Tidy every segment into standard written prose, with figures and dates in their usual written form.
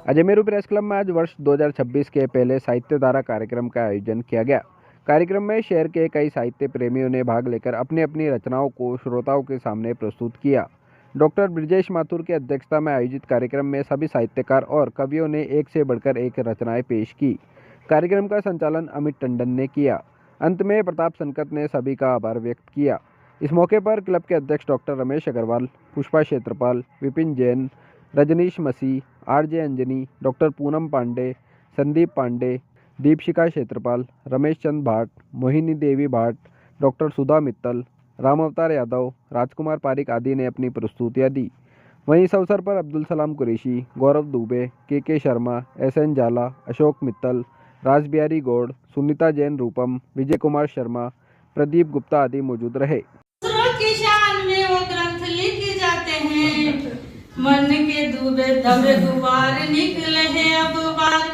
अजमेरू press club में आज वर्ष 2026 के पहले साहित्य धारा कार्यक्रम का आयोजन किया गया। कार्यक्रम में शहर के कई साहित्य प्रेमियों ने भाग लेकर अपनी अपनी रचनाओं को श्रोताओं के सामने प्रस्तुत किया। डॉक्टर ब्रजेश माथुर की अध्यक्षता में आयोजित कार्यक्रम में सभी साहित्यकार और कवियों ने एक से बढ़कर एक रचनाएं पेश की। कार्यक्रम का संचालन अमित टंडन ने किया। अंत में प्रताप संकत ने सभी का आभार व्यक्त किया। इस मौके पर क्लब के अध्यक्ष डॉक्टर रमेश अग्रवाल, पुष्पा क्षेत्रपाल, विपिन जैन, रजनीश मसीह, आरजे अंजनी, डॉक्टर पूनम पांडे, संदीप पांडे, दीपशिखा क्षेत्रपाल, रमेश चंद भाट, मोहिनी देवी भाट, डॉक्टर सुधा मित्तल, राम अवतार यादव, राजकुमार पारिक आदि ने अपनी प्रस्तुतियां दी। वहीं इस अवसर पर अब्दुल सलाम कुरैशी, गौरव दुबे, के शर्मा, SN जाला, अशोक मित्तल, रासबिहारी गौड़, सुनीता जैन रूपम, विजय कुमार शर्मा, प्रदीप गुप्ता आदि मौजूद रहे। की शान में वो ग्रंथ लिखे जाते हैं, मन के दुबे दबे गुबार निकले हैं अब बार,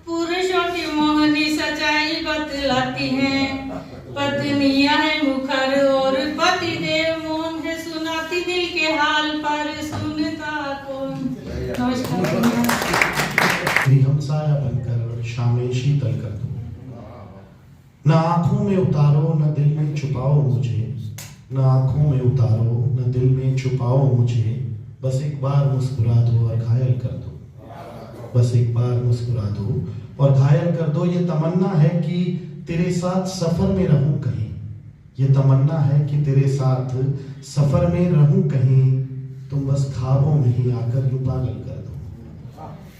पुरुषों की मोहनी सच्चाई बतलाती हैं, पत्नियां है मुखर और पति देव मौन है सुनाती दिल के हाल पर सुनता कौन। नमस्कार। हमसाया बनकर शामें शीतल कर दो, न आंखों में उतारो न दिल में छुपाओ मुझे, न आंखों में उतारो न दिल में छुपाओ मुझे, बस एक बार मुस्कुरा दो और घायल कर दो, बस एक बार मुस्कुरा दो और घायल कर दो। ये तमन्ना है कि तेरे साथ सफर में रहूं कहीं, ये तमन्ना है कि तेरे साथ सफर में रहूं कहीं, तुम बस ख्वाबों में ही आकर यूं पागल कर दो,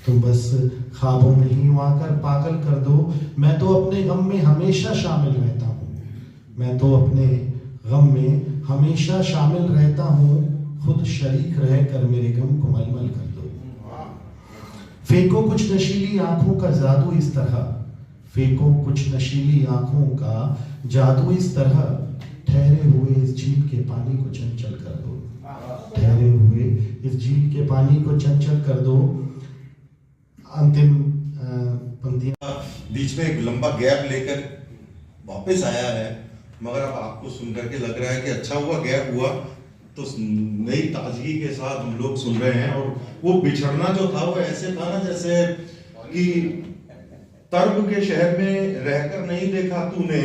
तुम बस ख्वाबों में ही यूं आकर पागल कर दो। मैं तो अपने गम में हमेशा शामिल रहता हूँ, मैं तो अपने गम में हमेशा शामिल रहता हूँ, खुद शरीक रहकर मेरे गम को मलमल कर दो। फेंको कुछ नशीली आंखों का जादू इस तरह, फेंको कुछ नशीली आंखों का जादू इस तरह, ठहरे हुए इस झील के पानी को चंचल कर दो, ठहरे हुए इस झील के पानी को चंचल कर दो। अंतिम पंक्तियां बीच में एक लंबा गैप लेकर वापस आया है, मगर अब आपको सुनकर के लग रहा है कि अच्छा हुआ गैप हुआ, तो नई ताजगी के साथ हम लोग सुन रहे हैं। और वो बिछड़ना जो था वो ऐसे था ना जैसे कि तर्ब के शहर में रहकर नहीं देखा तूने,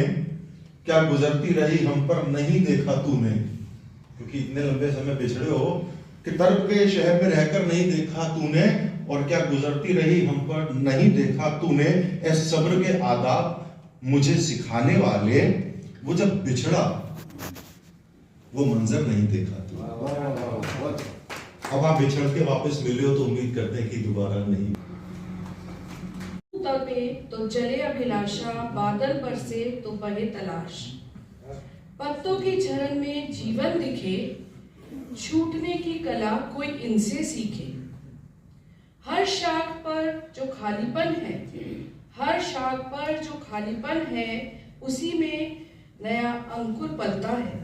क्या गुजरती रही हम पर नहीं देखा तूने, क्योंकि इतने लंबे समय बिछड़े हो कि तर्ब के शहर में रहकर नहीं देखा तूने, और क्या गुजरती रही हम पर नहीं देखा तूने, ऐ सब्र के आदाब मुझे सिखाने वाले, वो जब बिछड़ा वो मंजर नहीं देखा तू। अब आप बिछड़ के वापस मिले हो तो उम्मीद करते हैं कि दोबारा नहीं। तपे तो जले अभिलाषा, बादल बरसे तो बहे तलाश, पत्तों की झरन में जीवन दिखे, छूटने की कला कोई इनसे सीखे। हर शाख पर जो खालीपन है, हर शाख पर जो खालीपन है, उसी में नया अंकुर पलता है।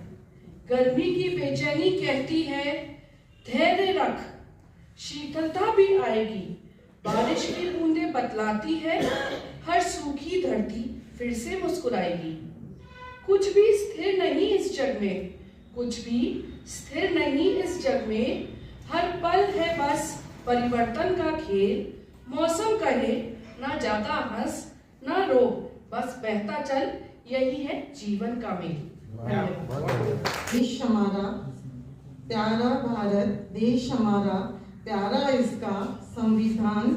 गर्मी की बेचैनी कहती है धैर्य रख, शीतलता भी आएगी। बारिश की बूंदें बतलाती है हर सूखी धरती फिर से मुस्कुराएगी। कुछ भी स्थिर नहीं इस जग में, कुछ भी स्थिर नहीं इस जग में, हर पल है बस परिवर्तन का खेल। मौसम कहे ना ज्यादा हंस ना रो, बस बहता चल, यही है जीवन का मेल। देश हमारा प्यारा भारत, देश हमारा प्यारा इसका संविधान,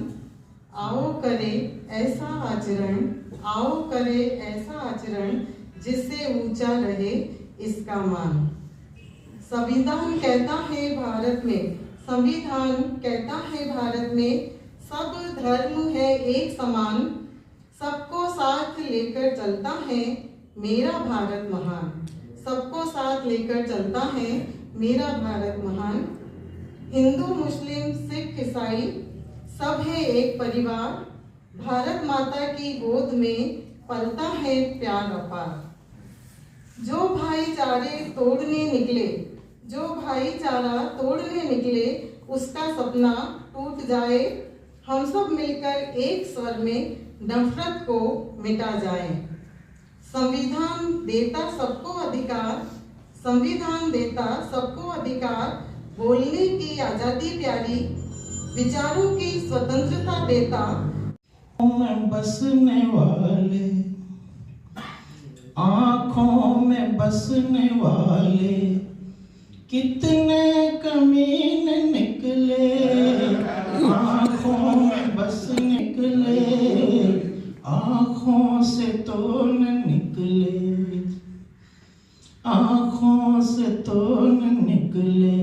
आओ करे ऐसा आचरण, आओ करे ऐसा आचरण जिससे ऊंचा रहे इसका मान। संविधान कहता है भारत में, संविधान कहता है भारत में, सब धर्म है एक समान, सबको साथ लेकर चलता है मेरा भारत महान, सबको साथ लेकर चलता है मेरा भारत महान। हिंदू मुस्लिम सिख ईसाई सब है एक परिवार, भारत माता की गोद में पलता है प्यार अपार। जो भाईचारे तोड़ने निकले, जो भाईचारा तोड़ने निकले, उसका सपना टूट जाए। हम सब मिलकर एक स्वर में नफरत को मिटा जाए। संविधान देता सबको अधिकार, संविधान देता सबको अधिकार, बोलने की आजादी प्यारी, विचारों की स्वतंत्रता देता, में बसने वाले, आँखों में बसने वाले कितने कमीने निकले, आँखों में बस निकले, आँखों से तो न निकले, आँखों से तो न निकले,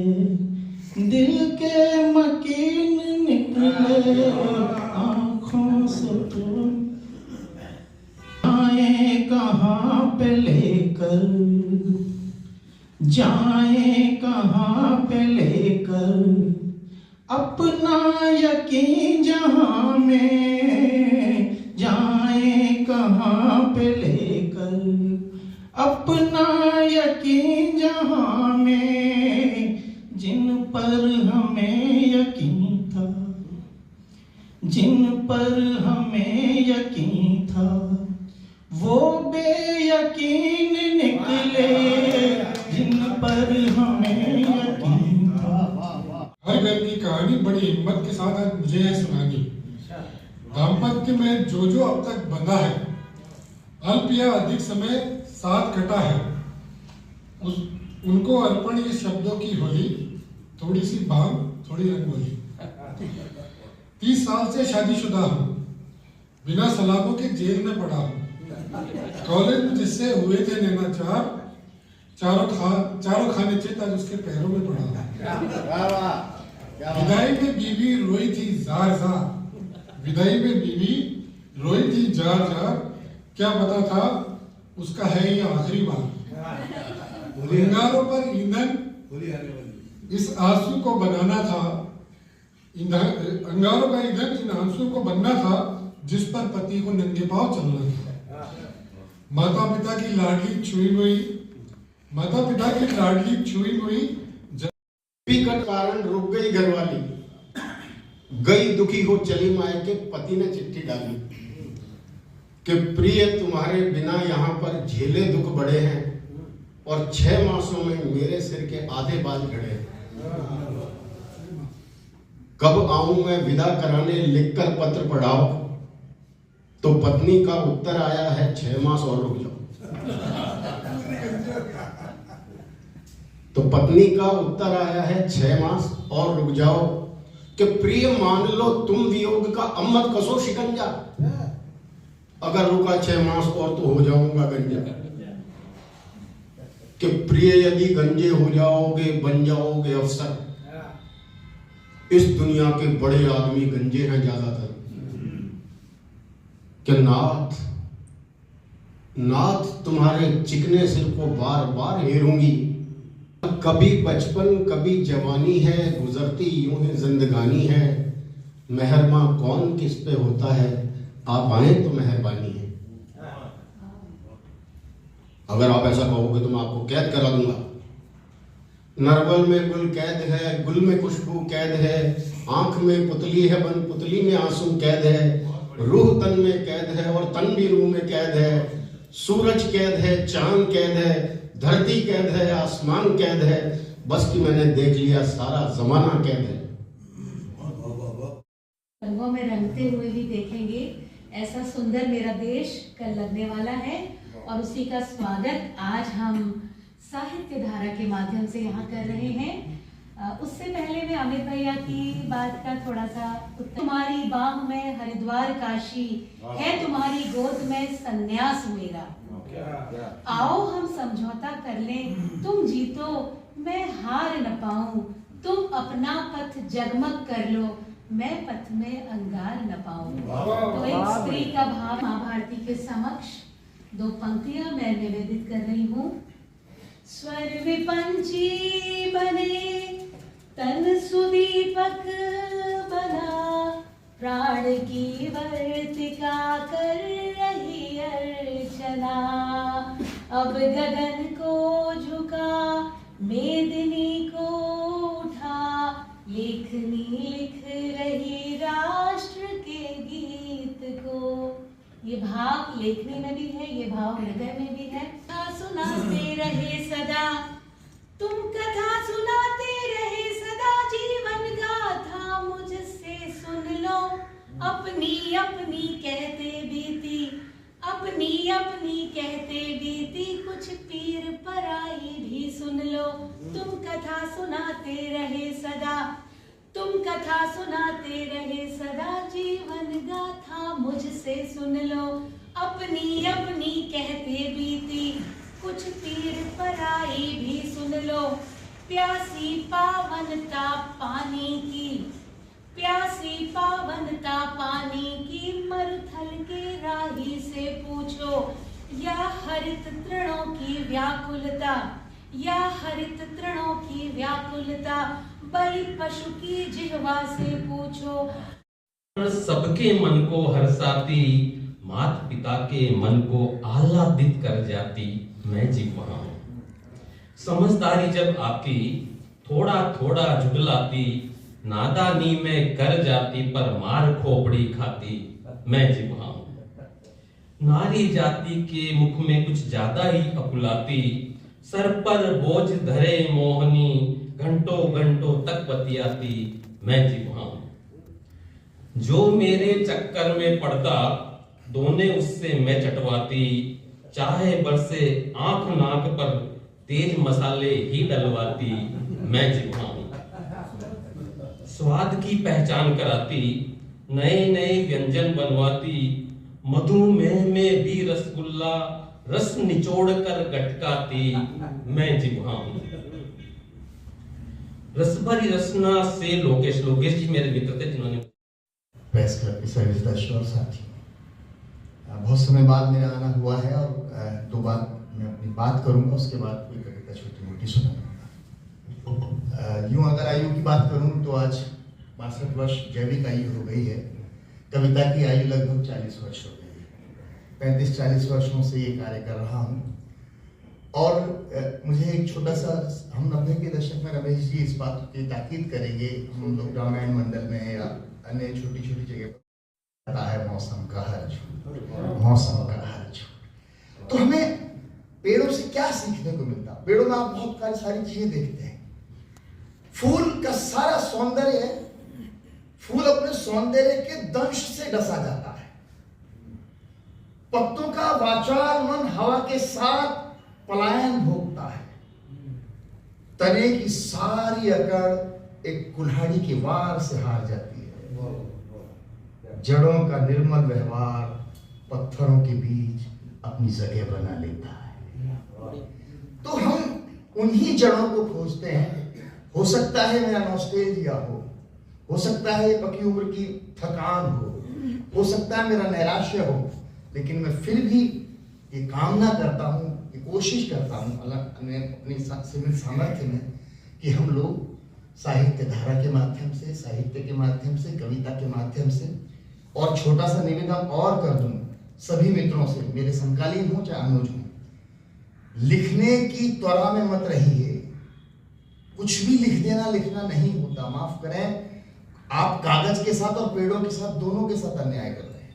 दिल के मकीन निकले, आँखों से तो जाए कहाँ पे लेकर, जाए कहाँ पे लेकर अपना यकीन जहाँ में, जाए कहाँ पे लेकर अपना यकीन जहाँ में, जिन पर हमें यकीन था, जिन पर हमें यकीन था वो बेयकीन निकले, जिन पर हमें यकीन था। हर घर की कहानी बड़ी हिम्मत के साथ आज मुझे है सुनानी। दाम्पत्य में जो अब तक बंधा है, अल्प या अधिक समय साथ कटा है, उनको अर्पण ये शब्दों की होली, थोड़ी सी भांग थोड़ी रंगोली। 30 साल से शादीशुदा हूँ, बिना सलामों के जेल में पड़ा हूँ। कॉलेज में जिससे हुए थे नैना चारों खाने चित आज उसके पैरों में पड़ा हूँ। विदाई में बीवी रोई थी जार जार, विदाई में बीवी रोई थी जार जार, क्या पता था उसका है ये आखिरी बार। अंगारों पर ईंधन इस आंसू को बनाना था, अंगारों का ईंधन इन आंसू को बनना था, जिस पर पति को नंगे पांव चलना था। माता पिता की लाडली छुई हुई, माता पिता की लाडली छुई हुई विकट कारण रुक गई घरवाली, गई दुखी हो चली मायके, पति ने चिट्ठी डाली कि प्रिय तुम्हारे बिना यहाँ पर झेले दुख बड़े हैं और 6 मासों में मेरे सिर के आधे बाल झड़े हैं। कब आऊं मैं विदा कराने, लिखकर पत्र पढ़ाओ, तो पत्नी का उत्तर आया है 6 मास और रुक जाओ। तो पत्नी का उत्तर आया है 6 मास और रुक जाओ, कि प्रिय मान लो तुम वियोग का, अम्मत कसो शिकंजा, अगर रुका 6 मास और तो हो जाऊंगा गंजा। कि प्रिय यदि गंजे हो जाओगे बन जाओगे अफसर, इस दुनिया के बड़े आदमी गंजे हैं ज्यादातर। कि नाथ नाथ तुम्हारे चिकने सिर को बार बार हेरूंगी, कभी बचपन कभी जवानी है, गुजरती यूं ही जिंदगानी है, मेहरमा कौन किस पे होता है, आप आए तो मेहरबानी है। अगर आप ऐसा कहोगे तो मैं आपको कैद करा दूंगा। नरवल में गुल कैद है, गुल में खुशबू कैद है, आंख में पुतली है बन, पुतली में आंसू कैद है, रूह तन में कैद है और तन भी रूह में कैद है, सूरज कैद है, चांद कैद है, धरती कैद है, आसमान कैद है, बस कि मैंने देख लिया सारा जमाना कैद है। रंगों में रंगते हुए ही देखेंगे, ऐसा सुंदर मेरा देश कल लगने वाला है और उसी का स्वागत आज हम साहित्य धारा के माध्यम से यहाँ कर रहे हैं। उससे पहले मैं अमित भैया की बात का थोड़ा सा, तुम्हारी बाह में हरिद्वार काशी है, तुम्हारी गोद में सन्यास मेरा, आओ हम समझौता कर लें, तुम जीतो मैं हार न पाऊं, तुम अपना पथ जगमग कर लो, मैं पथ में अंगार न पाऊं। तो एक स्त्री का भाव माँ भारती के समक्ष 2 पंक्तियां मैं निवेदित कर रही हूँ। स्वर विपंची बने तन सुदीपक बना, प्राण की वर्तिका कर रही अर्चना, अब गगन को झुका मेदिनी को उठा, लेखनी लिख रही राष्ट्र के गीत को। ये भाव लेखनी में भी है, ये भाव हृदय में भी है। कथा सुनाते रहे सदा, तुम कथा सुनाते रहे सदा, जीवन गाथा मुझसे कथा सुनाते रहे सदा जीवन गाथा, मुझसे सुन लो अपनी अपनी कहते बीती, कुछ पीर पराई भी सुन लो, प्यासी पावनता पानी की, प्यासी पावनता पानी की, मरुथल के राही से पूछो, या हरित तृणों की व्याकुलता, या हरित तृणों की व्याकुलता, बलि पशु की जिह्वा से पूछो। सबके मन को हर्षाती, माता पिता के मन को आह्लादित कर जाती मैं जिह्वा हूं। समझदारी जब आती थोड़ा थोड़ा झुठलाती, नादानी में कर जाती पर मार खोपड़ी खाती मैं जिह्वा हूं। नारी जाति के मुख में कुछ ज्यादा ही अकुलाती, सर पर बोझ धरे मोहनी, घंटों घंटों तक बतियाती मैं जिह्वा हूं। जो मेरे चक्कर में पड़ता दोने उससे मैं चटवाती, चाहे बरसे आंख नाक पर तेज मसाले ही डलवाती मैं जिह्वा हूं। स्वाद की पहचान कराती, नए नए व्यंजन बनवाती, मधुमेह में भी रसगुल्ला रस निचोड़ कर गटकाती मैं जिह्वा हूं। रसभरी रसना से लोकेश जी मेरे मित्र थे जिन्होंने प्रेस क्लब के सभी सदस्यों और साथियों, बहुत समय बाद मेरा आना हुआ है और दो बार मैं अपनी बात करूंगा, उसके बाद कोई कविता छोटी मोटी सुनाऊंगा। यूं अगर आयु की बात करूं तो आज 62 वर्ष जैविक आयु हो गई है, कविता की आयु लगभग 40 वर्ष हो गई है। 35-40 वर्षों से ये कार्य कर रहा हूं और मुझे एक छोटा सा, हम 90 के दशक में रमेश जी इस बात की ताकीद करेंगे, हम लोग रामायण मंडल में या अन्य छोटी छोटी जगह पर आता है मौसम का हर झूठ, मौसम का हर झूठ। तो हमें पेड़ों से क्या सीखने को मिलता? पेड़ों में आप बहुत सारी चीजें देखते हैं। फूल का सारा सौंदर्य है, फूल अपने सौंदर्य के दंश से डसा जाता है। पत्तों का वाचाल मन हवा के साथ पलायन भोगता है। तने की सारी अकड़ एक कुल्हाड़ी के वार से हार जाती है। जड़ों का निर्मल व्यवहार पत्थरों के बीच अपनी जगह बना लेता है। तो हम उन्हीं जड़ों को खोजते हैं। हो सकता है मेरा नॉस्टैल्जिया हो सकता है पकी उम्र की थकान हो सकता है मेरा नैराश्य हो, लेकिन मैं फिर भी ये कामना करता हूँ, ये कोशिश करता हूँ अपनी सीमित सामर्थ्य में कि हम लोग साहित्य धारा के माध्यम से, साहित्य के माध्यम से, कविता के माध्यम से, और छोटा सा निवेदन और कर दूं सभी मित्रों से, मेरे समकालीन हो चाहे अनुज हो, लिखने की त्वरा में मत रहिए। कुछ भी लिख देना लिखना नहीं होता, माफ करें, आप कागज के साथ और पेड़ों के साथ दोनों के साथ अन्याय कर रहे हैं।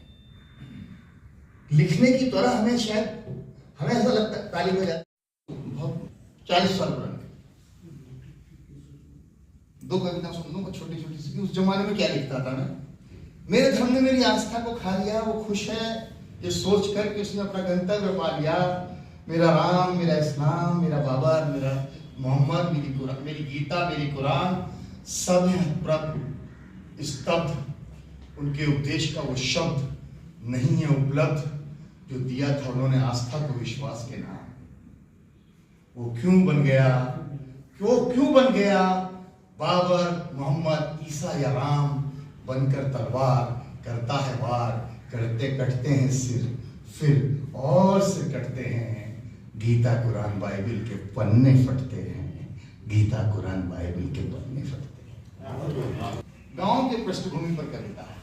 लिखने की त्वरा हमें ऐसा लगता है ताली बजाते बहुत 40 साल पुरानी दो कविता सुन लूं छोटी छोटी सी। उस जमाने में क्या लिखता था मैं, मेरे धर्म ने मेरी आस्था को खा लिया, वो खुश है ये सोच कर कि उसने अपना गंतव्य पा लिया। मेरा राम, मेरा इस्लाम, मेरा बाबर, मेरा मोहम्मद, मेरी गीता, मेरी कुरान, सब है स्तब्ध। उनके उपदेश का वो शब्द नहीं है उपलब्ध जो दिया था उन्होंने आस्था को विश्वास के नाम। वो क्यों बन गया, क्यों बन गया बाबर, मोहम्मद, ईसा या राम बनकर तलवार करता है वार, करते कटते हैं सिर, फिर और सिर कटते हैं। गीता कुरान बाइबिल के पन्ने फटते हैं, गीता कुरान बाइबिल के पन्ने फटते हैं। गांव के पृष्ठभूमि पर कविता है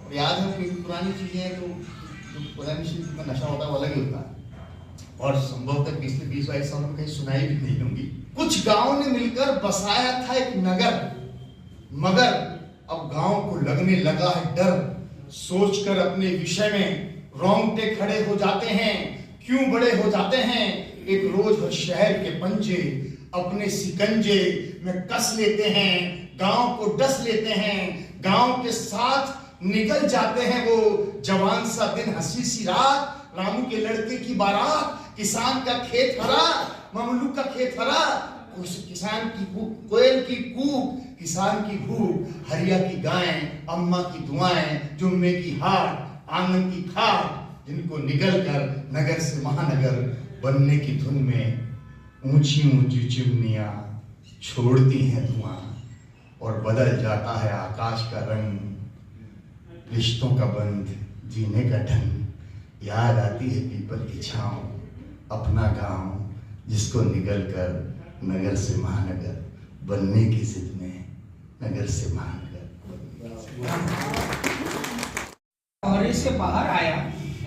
और याद है कि पुरानी चीजें हैं तो पुरानी चीज में नशा होता है वो अलग ही होता है और संभवतः पिछले 20-22 सालों में कहीं सुनाई भी नहीं होंगी। कुछ गांव ने मिलकर बसाया था एक नगर, मगर अब गांव को लगने लगा है डर। सोचकर अपने विषय में रोंगटे खड़े हो जाते हैं, क्यों बड़े हो जाते हैं। एक रोज हर शहर के पंजे अपने सिकंजे में कस लेते हैं, गांव को डस लेते हैं, गांव के साथ निकल जाते हैं। वो जवान सा दिन, हंसी सी रात, रामू के लड़के की बारात, किसान का खेत हरा, ममलूक का खेत हरा, किसान की कोयल की कूक, किसान की भूख, हरिया की गायें, अम्मा की दुआएं, जुम्मे की हाट, आंगन की खाट, जिनको निगल कर नगर से महानगर बनने की धुन में ऊंची ऊंची चिमनियां छोड़ती हैं धुआं, और बदल जाता है आकाश का रंग, रिश्तों का बंध, जीने का ढंग, याद आती है पीपल की छांव, अपना गांव जिसको निगल कर नगर से महानगर बनने की जिद में नगर से महानगर। कोहरे से बाहर आया,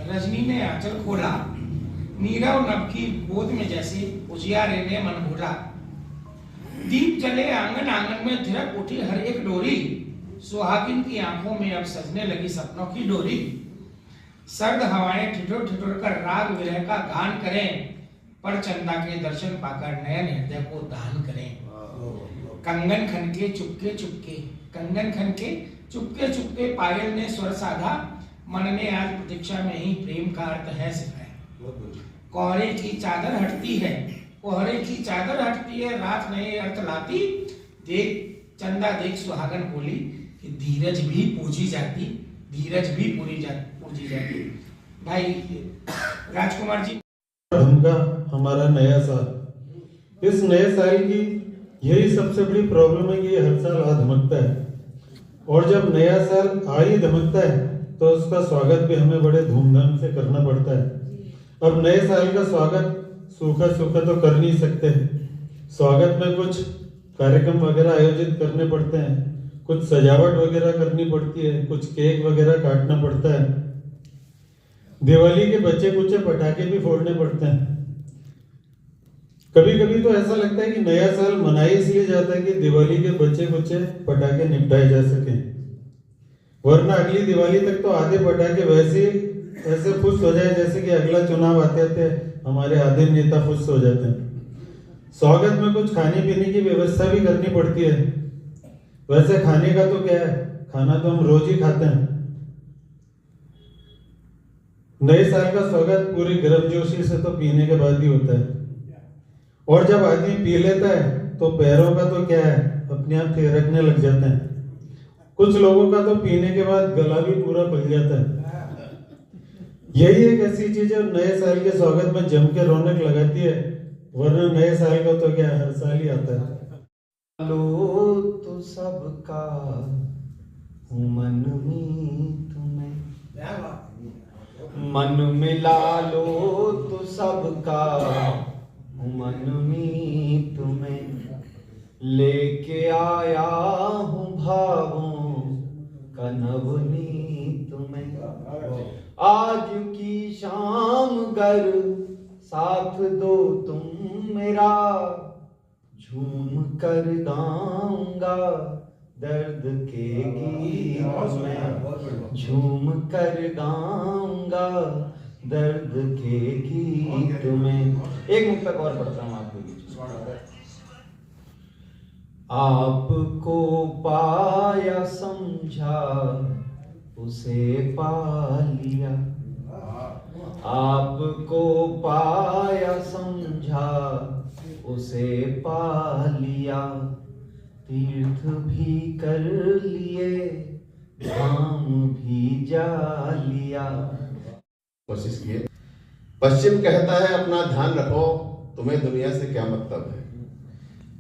रजनी ने आंचल खोला, नीरव नभ की गोद में जैसे उजियारे ने मन भोला। दीप जले आंगन आंगन में थिरक उठी हर एक डोरी, सुहागिन की आंखों में अब सजने लगी सपनों की डोरी। सर्द हवाएं ठिठुर ठिठुर कर राग विरह का गान करें, पर चंदा के दर्शन पाकर नयन हृदय को दान करें। कंगन खनके चुपके चुपके, कंगन खनके चुपके चुपके पायल ने स्वर साधा, मन ने आज प्रतीक्षा में ही प्रेम का अर्थ है सिखाया। कोहरे की चादर हटती है, कोहरे की चादर हटती है, रात नए अर्थ लाती, देख चंदा देख सुहागन बोली कि धीरज भी पूजी जाती, धीरज भी पूजी जाती। भाई राजकुमार जी, हमका हमारा नया साल, इस नए साल की यही सबसे बड़ी प्रॉब्लम है कि ये हर साल धमकता है, और जब नया साल आ ही धमकता है तो उसका स्वागत भी हमें बड़े धूमधाम से करना पड़ता है। अब नए साल का स्वागत सूखा सूखा तो कर नहीं सकते, स्वागत में कुछ कार्यक्रम वगैरह आयोजित करने पड़ते हैं, कुछ सजावट वगैरह करनी पड़ती है, कुछ केक वगैरह काटना पड़ता है, दिवाली के बच्चे कुचे पटाखे भी फोड़ने पड़ते हैं। कभी कभी तो ऐसा लगता है कि नया साल मनाया इसलिए जाता है कि दिवाली के बच्चे कुचे पटाखे निपटाए जा सके, वरना अगली दिवाली तक तो आधे पटाखे वैसे ऐसे फुस हो जाए जैसे कि अगला चुनाव आते थे हमारे आधे नेता फुस हो जाते हैं। स्वागत में कुछ खाने पीने की व्यवस्था भी करनी पड़ती है। वैसे खाने का तो क्या है, खाना तो हम रोज ही खाते हैं। नए साल का स्वागत पूरी गर्मजोशी से तो पीने के बाद ही होता है, और जब आदमी पी लेता है तो पैरों का तो क्या है, अपने आप थिरकने लग जाते हैं। कुछ लोगों का तो पीने के बाद गला भी पूरा खुल जाता है। यही एक ऐसी चीज है नए साल के स्वागत में जम के रौनक लगाती है, वरना नए साल का तो क्या हर साल ही आता है। लो तो सबका मन में तुम्हें, मन मिला लो तो सबका मन में तुम्हें, लेके आया हूँ भावों का नवनीत तुम्हें। आज की शाम गर साथ दो तुम मेरा, झूम कर गाऊंगा दर्द के गीत में, झूम कर गाऊंगा दर्द के गीत में। एक मुक्तक और पढ़ता हूँ आपको। आपको पाया समझा उसे पा लिया, आपको पाया समझा उसे पा लिया, तीर्थ भी कर लिए धाम भी जा लिया। कोशिश किए। पश्चिम कहता है अपना ध्यान रखो, तुम्हें दुनिया से क्या मतलब है।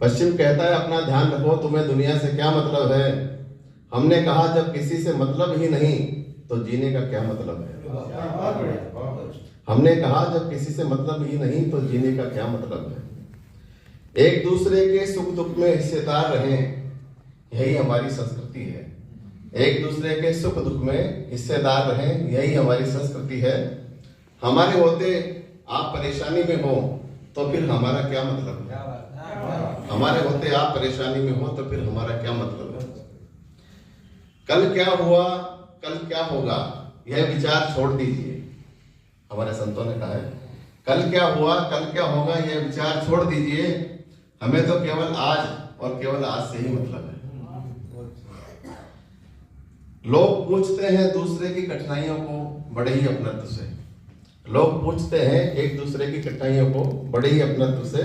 पश्चिम कहता है अपना ध्यान रखो, तुम्हें दुनिया से क्या मतलब है। हमने कहा जब किसी से मतलब ही नहीं तो जीने का क्या मतलब है। हमने कहा जब किसी से मतलब ही नहीं तो जीने का क्या मतलब है। एक दूसरे के सुख दुख में हिस्सेदार रहें, यही हमारी संस्कृति है। एक दूसरे के सुख दुख में हिस्सेदार रहें, यही हमारी संस्कृति है। हमारे होते आप परेशानी में हो तो फिर हमारा क्या मतलब है। हमारे होते आप परेशानी में हो तो फिर हमारा क्या मतलब है। कल क्या हुआ कल क्या होगा यह विचार छोड़ दीजिए, हमारे संतों ने कहा है। कल क्या हुआ कल क्या होगा यह विचार छोड़ दीजिए, हमें तो केवल आज और केवल आज से ही मतलब है। लोग पूछते हैं दूसरे की कठिनाइयों को बड़े ही अपनत्व से, लोग पूछते हैं एक दूसरे की कठिनाइयों को बड़े ही अपनत्व से,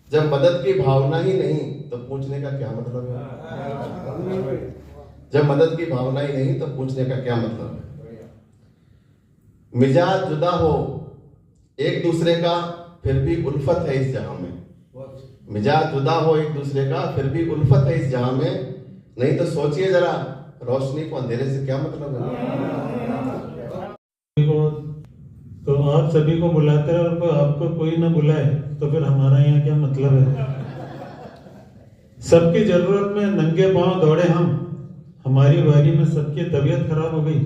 जब मदद की भावना ही नहीं तो पूछने का क्या मतलब है? जब मदद की भावना ही नहीं तो पूछने का क्या मतलब है? मिजाज जुदा हो एक दूसरे का फिर भी उल्फत है इस जहां में। मिजाज जुदा हो एक दूसरे का फिर भी उल्फत है इस जहां में। नहीं तो सोचिए जरा, रोशनी को अंधेरे से क्या मतलब है? तो आप सभी को बुलाते हैं और आपको कोई ना बुलाए तो फिर हमारा यहाँ क्या मतलब है? सबकी जरूरत में नंगे पांव दौड़े हम, हमारी बारी में सबकी तबीयत खराब हो गई।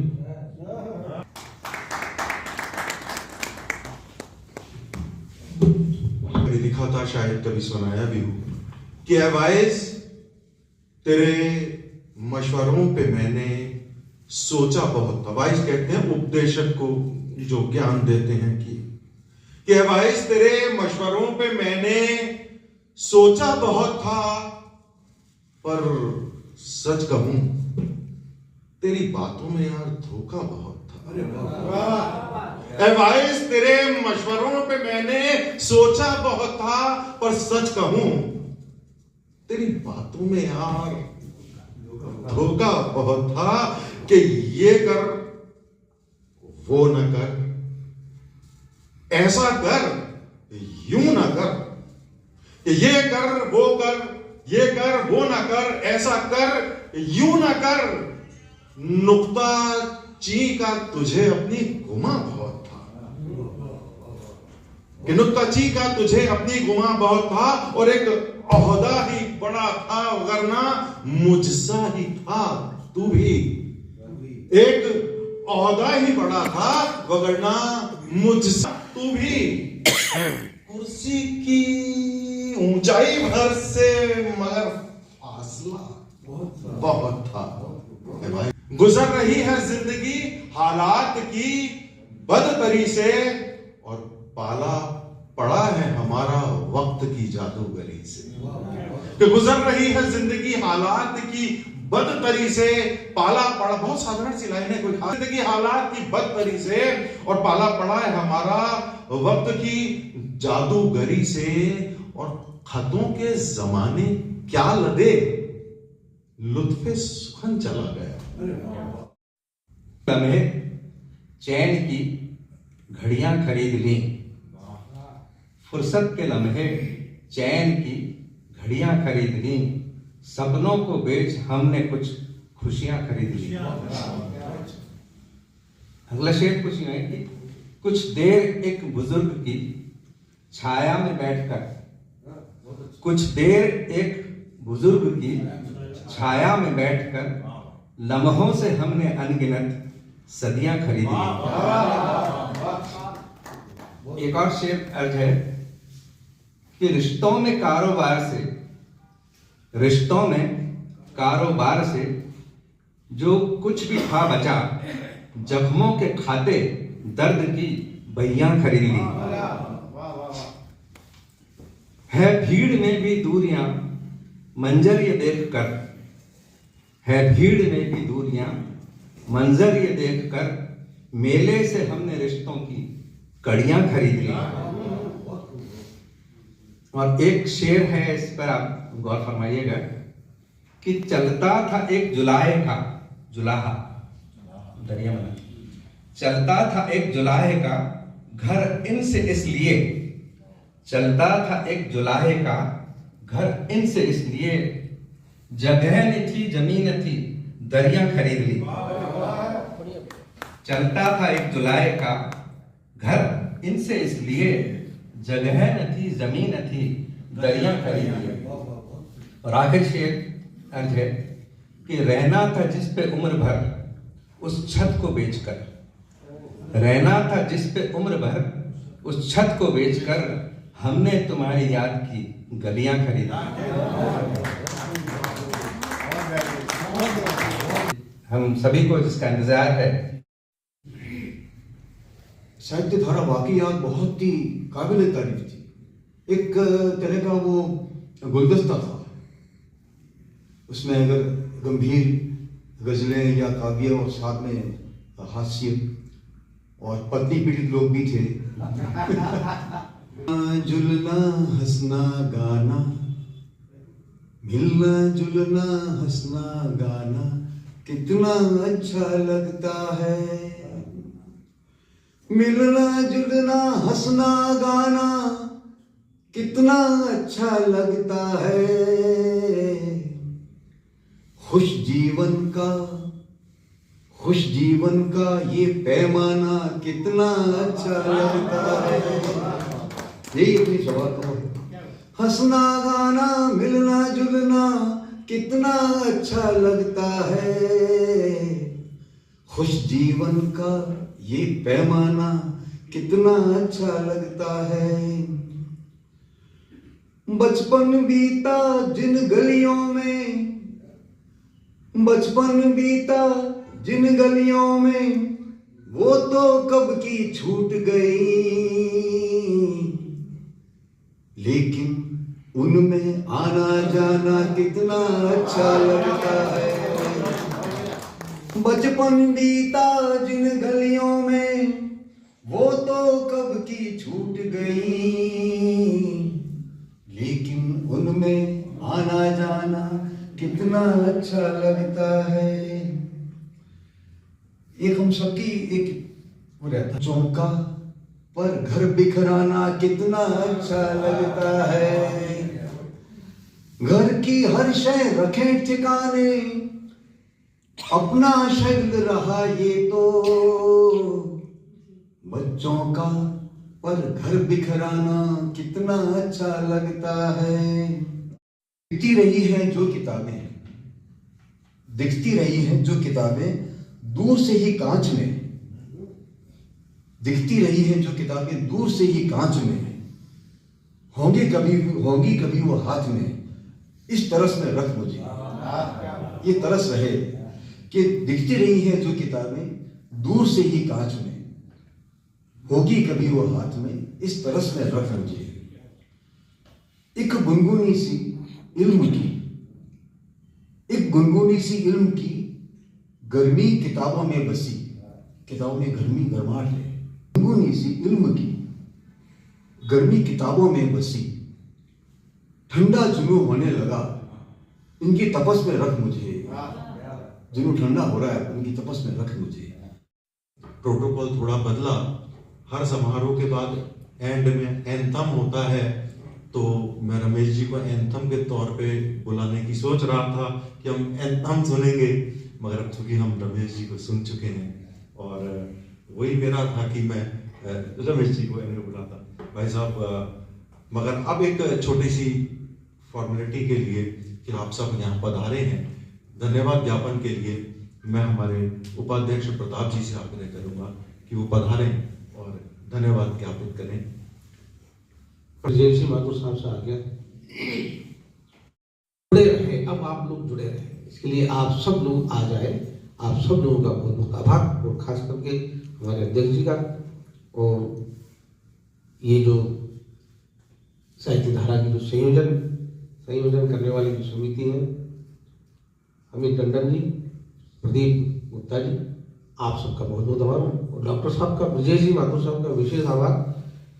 लिखा था, शायद कभी सुनाया भी हो कि अवाइस तेरे मशवरों पे मैंने सोचा बहुत था। वाइस कहते हैं उपदेशक को जो ज्ञान देते हैं कि अवाइस तेरे मशवरों पे मैंने सोचा बहुत था, पर सच कहूं तेरी बातों में यार धोखा बहुत था। एडवाइस तेरे मशवरों पे मैंने सोचा बहुत था, पर सच कहूं तेरी बातों में यार धोखा बहुत था कि ये कर वो न कर, ऐसा कर यूं न कर, ये कर वो कर, ये कर वो न कर, ऐसा कर यूं न कर। नुक्ता ची का तुझे अपनी गुमा बहुत था, कि नुक्ता ची का तुझे अपनी गुमा बहुत था, और एक ओहदा ही बड़ा था वरना मुझसा ही था तू भी। एक ओहदा ही बड़ा था वरना मुझसा तू भी। कुर्सी की ऊंचाई भर से मगर फासला बहुत था। गुजर रही है जिंदगी हालात की बदतरी से, और पाला पड़ा है हमारा वक्त की जादूगरी से। कि गुजर रही है जिंदगी हालात की बदतरी से, पाला पड़ा, बहुत साधारण सी लाइन है, कोई खास, जिंदगी हालात की बदतरी से और पाला पड़ा है हमारा वक्त की जादूगरी से। और खतों के जमाने क्या लदे, लुत्फे सुखन चला गया। लम्हे चैन की घड़ियां खरीद ली, फुर्सत के लम्हे चैन की घड़ियां खरीद ली, सपनों को बेच हमने कुछ खुशियां खरीद ली। अगला शेर कुछ यूं है कि कुछ देर एक बुजुर्ग की छाया में बैठकर, कुछ देर एक बुजुर्ग की छाया में बैठकर, लम्हों से हमने अनगिनत सदियां खरीद ली। एक और शेर अर्ज है कि रिश्तों में कारोबार से, रिश्तों में कारोबार से जो कुछ भी था बचा, जख्मों के खाते दर्द की बहियां खरीद ली। है भीड़ में भी दूरियां मंजर ये देख कर, है भीड़ में भी दूरियां मंजर ये देख कर, मेले से हमने रिश्तों की कड़ियां खरीद ली। और एक शेर है, इस पर आप गौर फरमाइएगा कि चलता था एक जुलाहे का जुलाहा, दरिया में चलता था एक जुलाहे का घर इनसे इसलिए, चलता था एक जुलाहे का घर इनसे इसलिए, जगह न थी जमीन थी दरिया खरीद ली। चलता था एक जुलाहे का घर इनसे इसलिए, जगह न थी जमीन थी दरिया खरीद ली। और आखिर शेर अर्ज है कि रहना था जिस पे उम्र भर उस छत को बेचकर, रहना था जिस पे उम्र भर उस छत को बेचकर, हमने तुम्हारी याद की गलियां खरीदी। हम सभी को जिसका इंतजार है। साहित्य धारा वाकई आज बहुत ही काबिल तारीफ थी। एक तरह का वो गुलदस्ता था, उसमें अगर गंभीर गजलें या काव्य और साथ में हास्य और पत्नी पीड़ित लोग भी थे। जुलना हंसना गाना, मिलना जुलना हंसना गाना कितना अच्छा लगता है। मिलना जुलना हंसना गाना कितना अच्छा लगता है। खुश जीवन का ये पैमाना कितना अच्छा लगता है। यही अपनी सवाल को हंसना गाना मिलना जुलना कितना अच्छा लगता है। खुश जीवन का ये पैमाना कितना अच्छा लगता है। बचपन बीता जिन गलियों में, बचपन बीता जिन गलियों में वो तो कब की छूट गई, लेकिन उनमें आना जाना कितना अच्छा लगता है। बचपन बीता जिन गलियों में वो तो कब की छूट गई, लेकिन उनमें आना जाना कितना अच्छा लगता है। एक हम सबकी एक वो रहता चौका पर घर बिखराना कितना अच्छा लगता है। घर की हर शय रखें ठिकाने, अपना शगल रहा ये तो। बच्चों का पर घर बिखराना कितना अच्छा लगता है। दिखती रही है जो किताबें, दिखती रही है जो किताबें दूर से ही कांच में, दिखती रही है जो किताबें दूर से ही कांच में। होंगी कभी वो हाथ में, इस तरस में रख मुझे। ये तरस रहे कि दिखती रही है जो किताबें दूर से ही कांच में, होगी कभी वो हाथ में, इस तरस में रख मुझे। एक गुनगुनी सी इल्म की, एक गुनगुनी सी इल्म की गर्मी किताबों में बसी, किताबों में गर्मी गर्माहट है। गुनगुनी सी इल्म की गर्मी किताबों में बसी, ठंडा जुनून होने लगा इनकी तपस में रख मुझे। जुनून ठंडा हो रहा है, उनकी तपस में रख मुझे। प्रोटोकॉल थोड़ा बदला। हर समारोह के बाद एंड में एंथम होता है, तो मैं रमेश जी को एंथम के तौर पे बुलाने की सोच रहा था कि हम एंथम सुनेंगे, मगर अब चूंकि हम रमेश जी को सुन चुके हैं और वही मेरा था कि मैं रमेश जी को एंड बुलाता भाई साहब। मगर अब एक छोटी सी फॉर्मेलिटी के लिए कि आप सब यहाँ पधारे हैं, धन्यवाद ज्ञापन के लिए मैं हमारे उपाध्यक्ष प्रताप जी से आग्रह करूंगा कि वो पधारें और धन्यवाद ज्ञापित करें। जय श्री माथुर साहब से आगे जुड़े रहे, अब आप लोग जुड़े रहे, इसके लिए आप सब लोग आ जाए। आप सब लोगों का बहुत बहुत आभार, और खास करके हमारे अध्यक्ष जी का, और ये जो साहित्य धारा की जो संयोजन करने वाली जो समिति है, अमित टंडन जी, प्रदीप गुप्ता जी, आप सबका बहुत बहुत आभार। और डॉक्टर साहब का, विजय जी माथुर साहब का विशेष आभार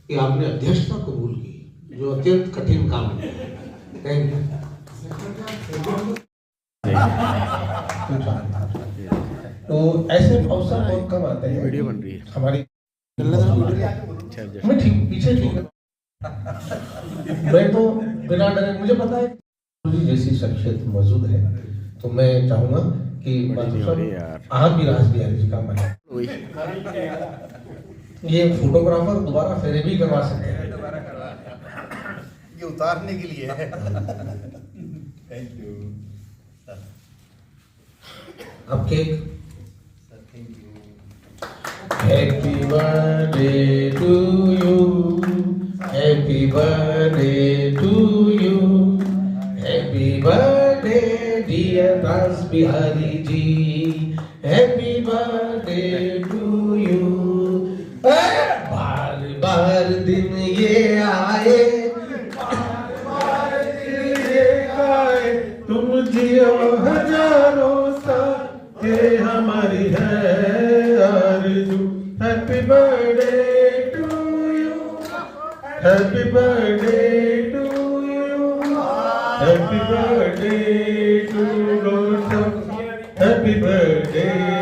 कि आपने अध्यक्षता कबूल की, जो अत्यंत कठिन काम है। Thank you. तो ऐसे अवसर बहुत कम आते हैं। वीडियो बन रही है हमारी मैं ठीक पीछे ठीक है। मैं तो बिना डरे, मुझे पता है जैसी शख्सियत मौजूद है, तो मैं चाहूंगा कि आप भी राज बिहारी जी का बने। ये फोटोग्राफर दोबारा फेरे भी करवा सकते हैं, ये उतारने के लिए है। Thank you. अब cake. Happy birthday to you, happy birthday to you, happy birthday dear Raj Bihari ji, happy birthday to you. बार बार दिन ये आए, तुम जियो हजारों साल, ये हमारी है आरज़ू। Happy birthday to you, Happy birthday to you. Happy birthday to Gautam. Happy birthday